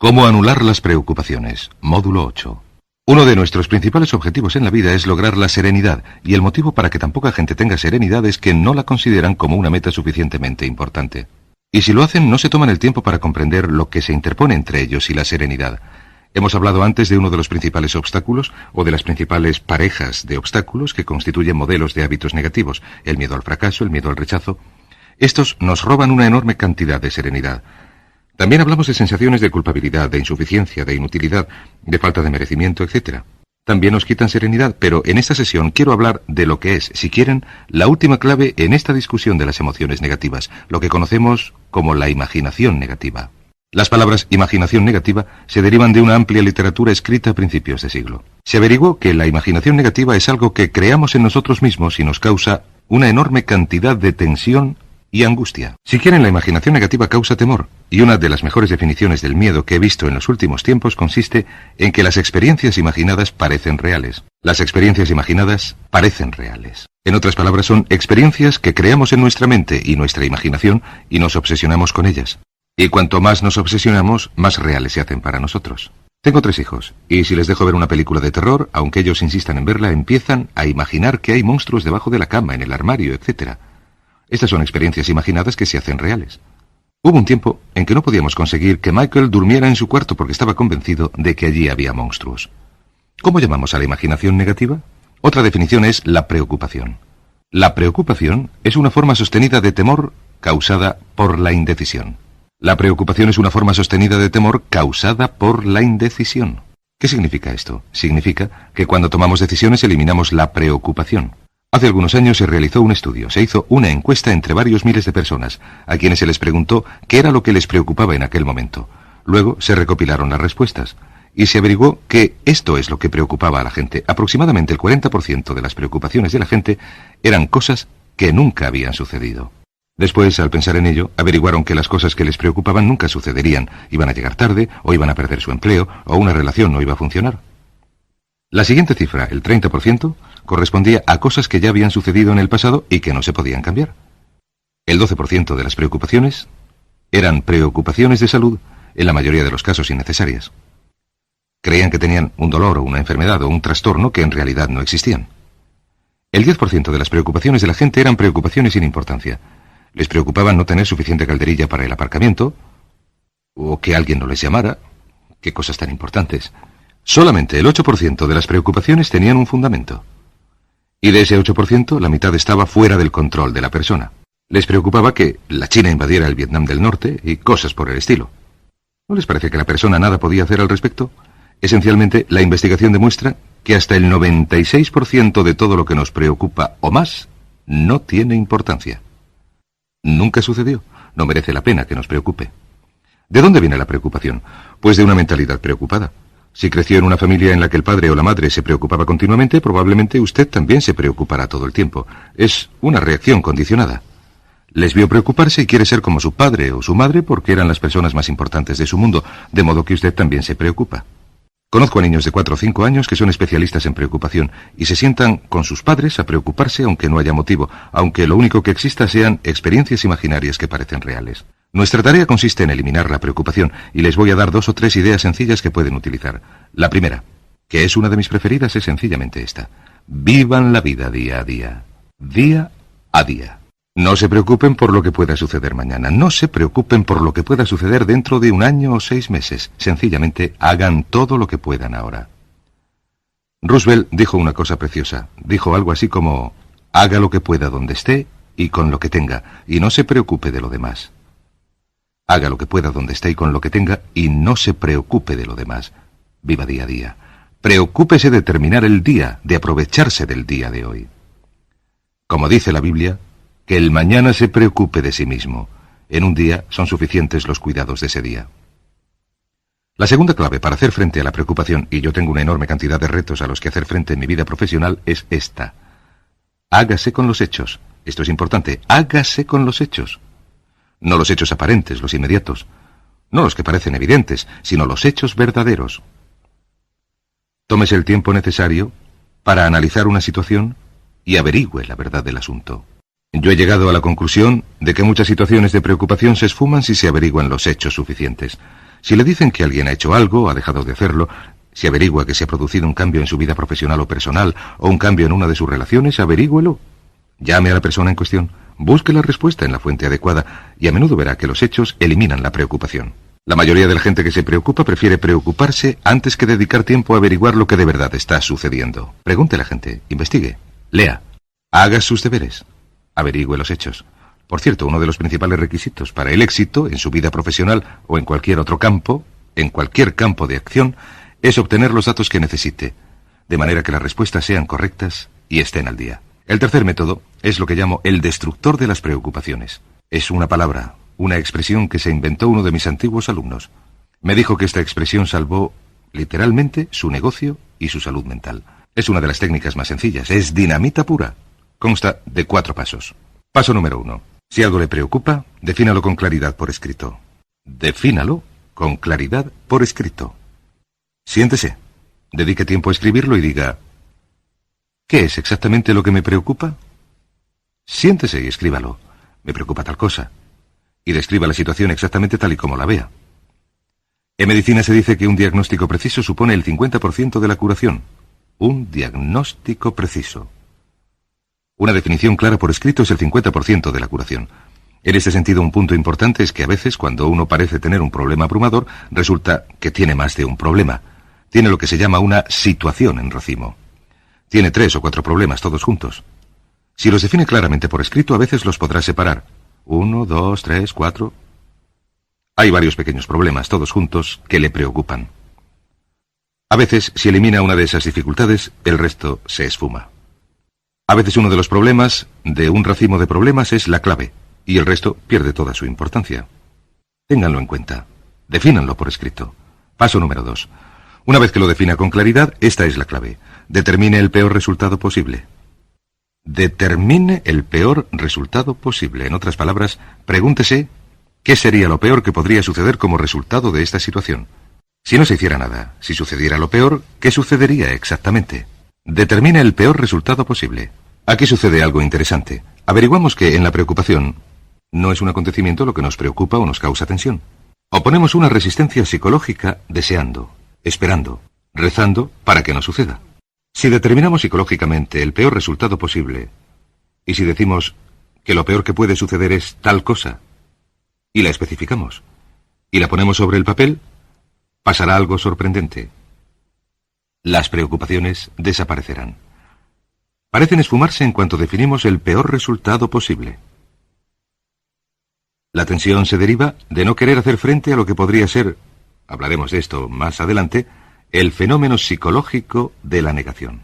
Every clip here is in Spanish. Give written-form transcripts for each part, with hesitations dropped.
¿Cómo anular las preocupaciones? Módulo 8. Uno de nuestros principales objetivos en la vida es lograr la serenidad, y el motivo para que tan poca gente tenga serenidad es que no la consideran como una meta suficientemente importante. Y si lo hacen, no se toman el tiempo para comprender lo que se interpone entre ellos y la serenidad. Hemos hablado antes de uno de los principales obstáculos, o de las principales parejas de obstáculos que constituyen modelos de hábitos negativos: el miedo al fracaso, el miedo al rechazo. Estos nos roban una enorme cantidad de serenidad. También hablamos de sensaciones de culpabilidad, de insuficiencia, de inutilidad, de falta de merecimiento, etc. También nos quitan serenidad, pero en esta sesión quiero hablar de lo que es, si quieren, la última clave en esta discusión de las emociones negativas, lo que conocemos como la imaginación negativa. Las palabras imaginación negativa se derivan de una amplia literatura escrita a principios de siglo. Se averiguó que la imaginación negativa es algo que creamos en nosotros mismos y nos causa una enorme cantidad de tensión y angustia. Si quieren, la imaginación negativa causa temor, y una de las mejores definiciones del miedo que he visto en los últimos tiempos consiste en que las experiencias imaginadas parecen reales. Las experiencias imaginadas parecen reales. En otras palabras, son experiencias que creamos en nuestra mente y nuestra imaginación y nos obsesionamos con ellas. Y cuanto más nos obsesionamos, más reales se hacen para nosotros. Tengo 3 hijos, y si les dejo ver una película de terror, aunque ellos insistan en verla, empiezan a imaginar que hay monstruos debajo de la cama, en el armario, etc. Estas son experiencias imaginadas que se hacen reales. Hubo un tiempo en que no podíamos conseguir que Michael durmiera en su cuarto porque estaba convencido de que allí había monstruos. ¿Cómo llamamos a la imaginación negativa? Otra definición es la preocupación. La preocupación es una forma sostenida de temor causada por la indecisión. La preocupación es una forma sostenida de temor causada por la indecisión. ¿Qué significa esto? Significa que cuando tomamos decisiones eliminamos la preocupación. Hace algunos años se realizó un estudio, se hizo una encuesta entre varios miles de personas, a quienes se les preguntó qué era lo que les preocupaba en aquel momento. Luego se recopilaron las respuestas, y se averiguó que esto es lo que preocupaba a la gente. Aproximadamente el 40% de las preocupaciones de la gente eran cosas que nunca habían sucedido. Después, al pensar en ello, averiguaron que las cosas que les preocupaban nunca sucederían, iban a llegar tarde, o iban a perder su empleo, o una relación no iba a funcionar. La siguiente cifra, el 30%, correspondía a cosas que ya habían sucedido en el pasado y que no se podían cambiar. El 12% de las preocupaciones eran preocupaciones de salud, en la mayoría de los casos innecesarias. Creían que tenían un dolor o una enfermedad o un trastorno que en realidad no existían. El 10% de las preocupaciones de la gente eran preocupaciones sin importancia. Les preocupaba no tener suficiente calderilla para el aparcamiento, o que alguien no les llamara. Qué cosas tan importantes. Solamente el 8% de las preocupaciones tenían un fundamento. Y de ese 8%, la mitad estaba fuera del control de la persona. Les preocupaba que la China invadiera el Vietnam del Norte y cosas por el estilo. ¿No les parece que la persona nada podía hacer al respecto? Esencialmente, la investigación demuestra que hasta el 96% de todo lo que nos preocupa o más no tiene importancia. Nunca sucedió. No merece la pena que nos preocupe. ¿De dónde viene la preocupación? Pues de una mentalidad preocupada. Si creció en una familia en la que el padre o la madre se preocupaba continuamente, probablemente usted también se preocupará todo el tiempo. Es una reacción condicionada. Les vio preocuparse y quiere ser como su padre o su madre porque eran las personas más importantes de su mundo, de modo que usted también se preocupa. Conozco a niños de 4 o 5 años que son especialistas en preocupación y se sientan con sus padres a preocuparse aunque no haya motivo, aunque lo único que exista sean experiencias imaginarias que parecen reales. Nuestra tarea consiste en eliminar la preocupación y les voy a dar 2 o 3 ideas sencillas que pueden utilizar. La primera, que es una de mis preferidas, es sencillamente esta. Vivan la vida día a día. Día a día. No se preocupen por lo que pueda suceder mañana. No se preocupen por lo que pueda suceder dentro de 1 año o 6 meses. Sencillamente hagan todo lo que puedan ahora. Roosevelt dijo una cosa preciosa. Dijo algo así como: haga lo que pueda donde esté y con lo que tenga, y no se preocupe de lo demás. Haga lo que pueda donde esté y con lo que tenga, y no se preocupe de lo demás. Viva día a día. Preocúpese de terminar el día, de aprovecharse del día de hoy. Como dice la Biblia, que el mañana se preocupe de sí mismo. En un día son suficientes los cuidados de ese día. La segunda clave para hacer frente a la preocupación, y yo tengo una enorme cantidad de retos a los que hacer frente en mi vida profesional, es esta. Hágase con los hechos. Esto es importante. Hágase con los hechos. No los hechos aparentes, los inmediatos. No los que parecen evidentes, sino los hechos verdaderos. Tómese el tiempo necesario para analizar una situación y averigüe la verdad del asunto. Yo he llegado a la conclusión de que muchas situaciones de preocupación se esfuman si se averiguan los hechos suficientes. Si le dicen que alguien ha hecho algo, ha dejado de hacerlo, si averigua que se ha producido un cambio en su vida profesional o personal, o un cambio en una de sus relaciones, averígüelo. Llame a la persona en cuestión, busque la respuesta en la fuente adecuada, y a menudo verá que los hechos eliminan la preocupación. La mayoría de la gente que se preocupa prefiere preocuparse antes que dedicar tiempo a averiguar lo que de verdad está sucediendo. Pregunte a la gente, investigue, lea, haga sus deberes, averigüe los hechos. Por cierto, uno de los principales requisitos para el éxito en su vida profesional o en cualquier otro campo, en cualquier campo de acción, es obtener los datos que necesite, de manera que las respuestas sean correctas y estén al día. El tercer método es lo que llamo el destructor de las preocupaciones. Es una palabra, una expresión que se inventó uno de mis antiguos alumnos. Me dijo que esta expresión salvó, literalmente, su negocio y su salud mental. Es una de las técnicas más sencillas, es dinamita pura. Consta de 4 pasos. Paso número 1. Si algo le preocupa, defínalo con claridad por escrito. Defínalo con claridad por escrito. Siéntese, dedique tiempo a escribirlo y diga: ¿qué es exactamente lo que me preocupa? Siéntese y escríbalo. Me preocupa tal cosa. Y describa la situación exactamente tal y como la vea. En medicina se dice que un diagnóstico preciso supone el 50% de la curación. Un diagnóstico preciso. Una definición clara por escrito es el 50% de la curación. En este sentido, un punto importante es que a veces, cuando uno parece tener un problema abrumador, resulta que tiene más de un problema. Tiene lo que se llama una situación en racimo. Tiene 3 o 4 problemas todos juntos. Si los define claramente por escrito, a veces los podrá separar. 1, 2, 3, 4... Hay varios pequeños problemas, todos juntos, que le preocupan. A veces, si elimina una de esas dificultades, el resto se esfuma. A veces uno de los problemas de un racimo de problemas es la clave, y el resto pierde toda su importancia. Ténganlo en cuenta. Defínanlo por escrito. Paso número 2. Una vez que lo defina con claridad, esta es la clave. Determine el peor resultado posible. Determine el peor resultado posible. En otras palabras, pregúntese ¿qué sería lo peor que podría suceder como resultado de esta situación? Si no se hiciera nada, si sucediera lo peor, ¿qué sucedería exactamente? Determine el peor resultado posible. Aquí sucede algo interesante. Averiguamos que en la preocupación no es un acontecimiento lo que nos preocupa o nos causa tensión. Oponemos una resistencia psicológica deseando, esperando, rezando para que no suceda. Si determinamos psicológicamente el peor resultado posible, y si decimos que lo peor que puede suceder es tal cosa, y la especificamos, y la ponemos sobre el papel, pasará algo sorprendente. Las preocupaciones desaparecerán. Parecen esfumarse en cuanto definimos el peor resultado posible. La tensión se deriva de no querer hacer frente a lo que podría ser, hablaremos de esto más adelante, el fenómeno psicológico de la negación.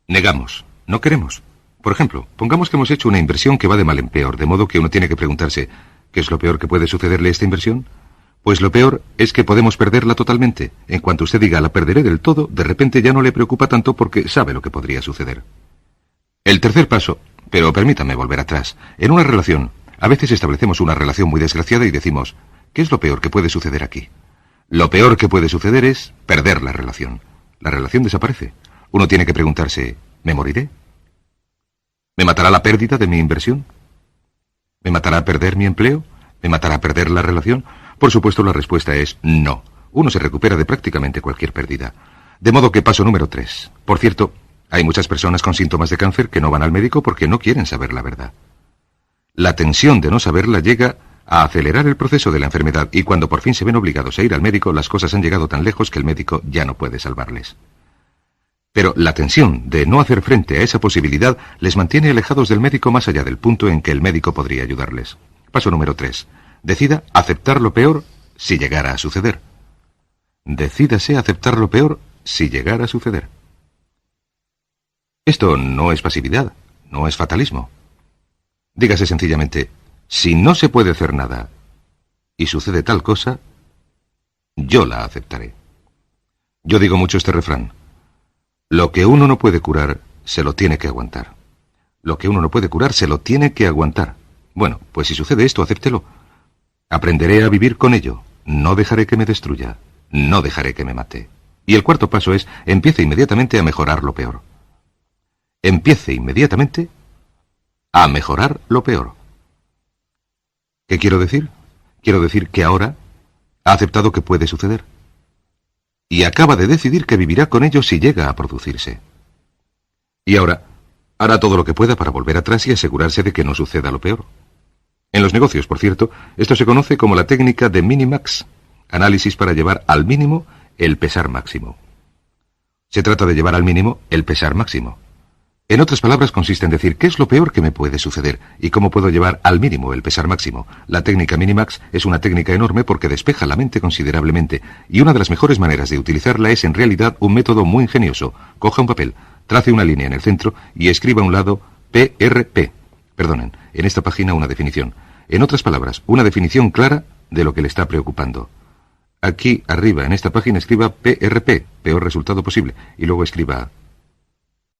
Negamos, no queremos. Por ejemplo, pongamos que hemos hecho una inversión que va de mal en peor, de modo que uno tiene que preguntarse, ¿qué es lo peor que puede sucederle a esta inversión? Pues lo peor es que podemos perderla totalmente. En cuanto usted diga la perderé del todo, de repente ya no le preocupa tanto porque sabe lo que podría suceder. El tercer paso, pero permítame volver atrás. En una relación, a veces establecemos una relación muy desgraciada y decimos, ¿qué es lo peor que puede suceder aquí? Lo peor que puede suceder es perder la relación. La relación desaparece. Uno tiene que preguntarse, ¿me moriré? ¿Me matará la pérdida de mi inversión? ¿Me matará perder mi empleo? ¿Me matará perder la relación? Por supuesto, la respuesta es no. Uno se recupera de prácticamente cualquier pérdida. De modo que paso número 3. Por cierto, hay muchas personas con síntomas de cáncer que no van al médico porque no quieren saber la verdad. La tensión de no saberla llega a acelerar el proceso de la enfermedad y cuando por fin se ven obligados a ir al médico, las cosas han llegado tan lejos que el médico ya no puede salvarles. Pero la tensión de no hacer frente a esa posibilidad les mantiene alejados del médico más allá del punto en que el médico podría ayudarles. Paso número 3. Decida aceptar lo peor si llegara a suceder. Decídase aceptar lo peor si llegara a suceder. Esto no es pasividad, no es fatalismo. Dígase sencillamente, si no se puede hacer nada y sucede tal cosa, yo la aceptaré. Yo digo mucho este refrán. Lo que uno no puede curar, se lo tiene que aguantar. Lo que uno no puede curar, se lo tiene que aguantar. Bueno, pues si sucede esto, acéptelo. Aprenderé a vivir con ello. No dejaré que me destruya. No dejaré que me mate. Y el cuarto paso es, empiece inmediatamente a mejorar lo peor. Empiece inmediatamente a mejorar lo peor. ¿Qué quiero decir? Quiero decir que ahora Ha aceptado que puede suceder. Y acaba de decidir que vivirá con ello si llega a producirse. Y ahora, hará todo lo que pueda para volver atrás y asegurarse de que no suceda lo peor. En los negocios, por cierto, esto se conoce como la técnica de minimax, análisis para llevar al mínimo el pesar máximo. Se trata de llevar al mínimo el pesar máximo. En otras palabras, consiste en decir qué es lo peor que me puede suceder y cómo puedo llevar al mínimo el pesar máximo. La técnica Minimax es una técnica enorme porque despeja la mente considerablemente, y una de las mejores maneras de utilizarla es en realidad un método muy ingenioso. Coja un papel, trace una línea en el centro y escriba a un lado PRP. Perdonen, en esta página una definición. En otras palabras, una definición clara de lo que le está preocupando. Aquí arriba en esta página escriba PRP, peor resultado posible, y luego escriba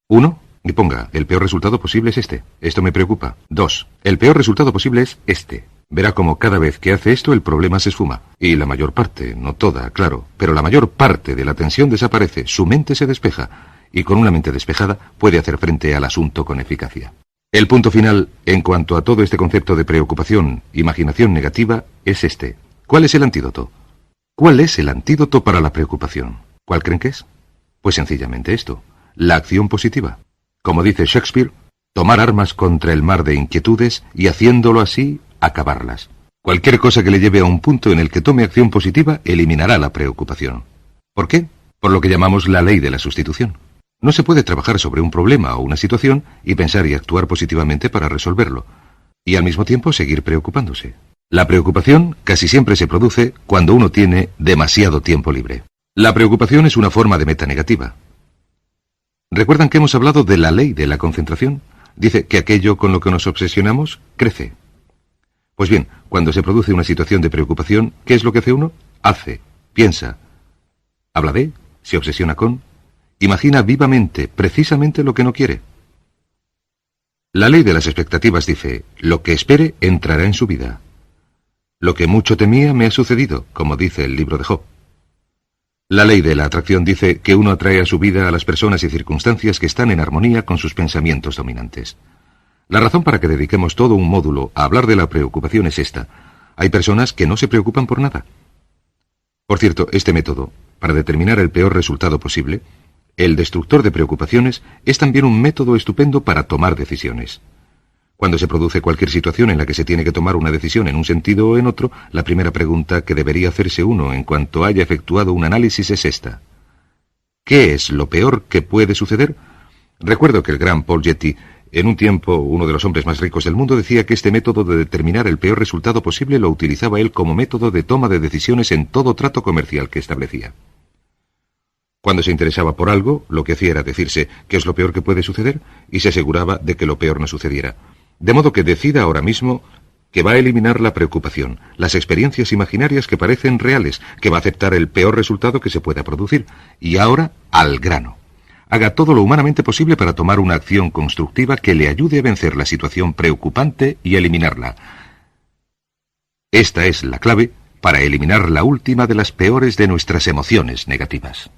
1. Y ponga, el peor resultado posible es este. Esto me preocupa. 2. El peor resultado posible es este. Verá como cada vez que hace esto el problema se esfuma. Y la mayor parte, no toda, claro, pero la mayor parte de la tensión desaparece, su mente se despeja, y con una mente despejada puede hacer frente al asunto con eficacia. El punto final, en cuanto a todo este concepto de preocupación, imaginación negativa, es este. ¿Cuál es el antídoto? ¿Cuál es el antídoto para la preocupación? ¿Cuál creen que es? Pues sencillamente esto, la acción positiva. Como dice Shakespeare, tomar armas contra el mar de inquietudes y haciéndolo así, acabarlas. Cualquier cosa que le lleve a un punto en el que tome acción positiva eliminará la preocupación. ¿Por qué? Por lo que llamamos la ley de la sustitución. No se puede trabajar sobre un problema o una situación y pensar y actuar positivamente para resolverlo, y al mismo tiempo seguir preocupándose. La preocupación casi siempre se produce cuando uno tiene demasiado tiempo libre. La preocupación es una forma de meta negativa. ¿Recuerdan que hemos hablado de la ley de la concentración? Dice que aquello con lo que nos obsesionamos crece. Pues bien, cuando se produce una situación de preocupación, ¿qué es lo que hace uno? Hace, piensa, habla de, se obsesiona con, imagina vivamente, precisamente lo que no quiere. La ley de las expectativas dice, lo que espere entrará en su vida. Lo que mucho temía me ha sucedido, como dice el libro de Job. La ley de la atracción dice que uno atrae a su vida a las personas y circunstancias que están en armonía con sus pensamientos dominantes. La razón para que dediquemos todo un módulo a hablar de la preocupación es esta. Hay personas que no se preocupan por nada. Por cierto, este método, para determinar el peor resultado posible, el destructor de preocupaciones, es también un método estupendo para tomar decisiones. Cuando se produce cualquier situación en la que se tiene que tomar una decisión en un sentido o en otro, la primera pregunta que debería hacerse uno en cuanto haya efectuado un análisis es esta. ¿Qué es lo peor que puede suceder? Recuerdo que el gran Paul Getty, en un tiempo uno de los hombres más ricos del mundo, decía que este método de determinar el peor resultado posible lo utilizaba él como método de toma de decisiones en todo trato comercial que establecía. Cuando se interesaba por algo, lo que hacía era decirse qué es lo peor que puede suceder y se aseguraba de que lo peor no sucediera. De modo que decida ahora mismo que va a eliminar la preocupación, las experiencias imaginarias que parecen reales, que va a aceptar el peor resultado que se pueda producir. Y ahora, al grano. Haga todo lo humanamente posible para tomar una acción constructiva que le ayude a vencer la situación preocupante y eliminarla. Esta es la clave para eliminar la última de las peores de nuestras emociones negativas.